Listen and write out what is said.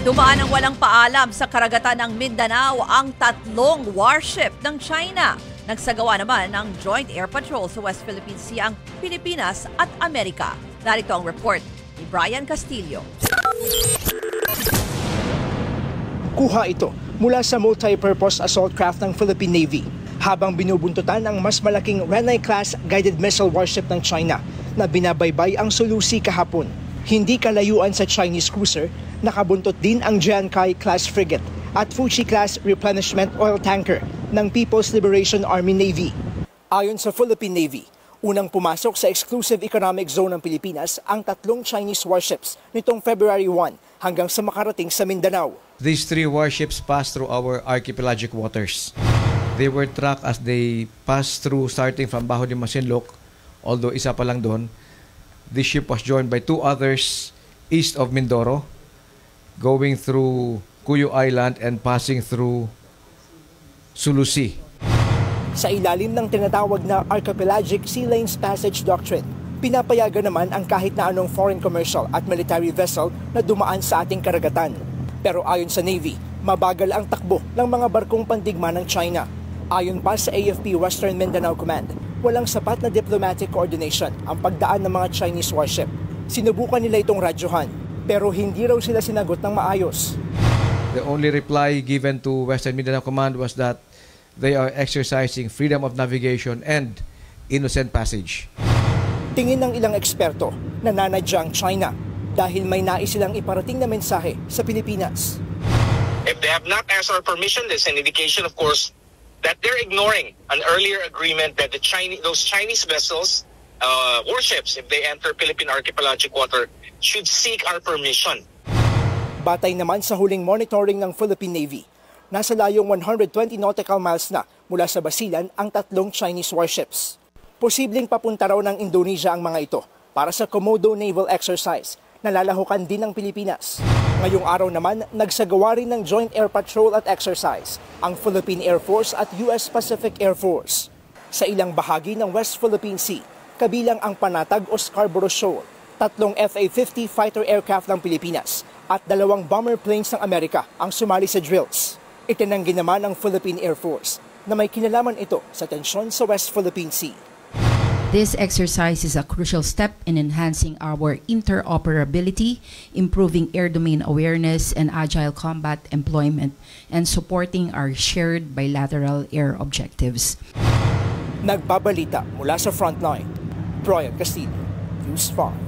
Dumaan ng walang paalam sa karagatan ng Mindanao ang 3 warship ng China. Nagsagawa naman ng Joint Air Patrol sa West Philippine Sea ang Pilipinas at Amerika. Narito ang report ni Brian Castillo. Kuha ito mula sa multi-purpose assault craft ng Philippine Navy habang binubuntutan ang mas malaking Renai-class guided missile warship ng China na binabaybay ang Sulusi kahapon. Hindi kalayuan sa Chinese cruiser, nakabuntot din ang Jiankai-class frigate at Fuji-class replenishment oil tanker ng People's Liberation Army Navy. Ayon sa Philippine Navy, unang pumasok sa exclusive economic zone ng Pilipinas ang 3 Chinese warships nitong February 1 hanggang sa makarating sa Mindanao. These 3 warships passed through our archipelagic waters. They were tracked as they passed through starting from Bajo de Masinloc, although isa pa lang doon. This ship was joined by 2 others east of Mindoro, going through Cuyo Island and passing through Sulusi. Sa ilalim ng tinatawag na Archipelagic Sea Lanes Passage Doctrine, pinapayagan naman ang kahit na anong foreign commercial at military vessel na dumaan sa ating karagatan. Pero ayon sa Navy, mabagal ang takbo ng mga barkong pandigma ng China. Ayon pa sa AFP Western Mindanao Command, walang sapat na diplomatic coordination ang pagdaan ng mga Chinese warship. Sinubukan nila itong radyohan, pero hindi raw sila sinagot ng maayos. The only reply given to Western Mindanao Command was that they are exercising freedom of navigation and innocent passage. Tingin ng ilang eksperto, nananadya ang China dahil may nais silang iparating na mensahe sa Pilipinas. If they have not asked our permission, there's an indication, of course, that they're ignoring an earlier agreement that those Chinese vessels, warships, if they enter Philippine archipelagic water, should seek our permission. Batay naman sa huling monitoring ng Philippine Navy, nasa layong 120 nautical miles na mula sa Basilan ang 3 Chinese warships. Posibleng papunta raw ng Indonesia ang mga ito para sa Komodo Naval Exercise na lalahukan din ng Pilipinas. Ngayong araw naman, nagsagawa rin ng Joint Air Patrol at Exercise ang Philippine Air Force at US Pacific Air Force. Sa ilang bahagi ng West Philippine Sea, kabilang ang Panatag o Scarborough Shoal, 3 FA-50 fighter aircraft ng Pilipinas at 2 bomber planes ng Amerika ang sumali sa drills. Itinanggi naman ng Philippine Air Force na may kinalaman ito sa tensyon sa West Philippine Sea. This exercise is a crucial step in enhancing our interoperability, improving air domain awareness and agile combat employment, and supporting our shared bilateral air objectives. Nagbabalita mula sa frontline, Brian Castillo, News 5.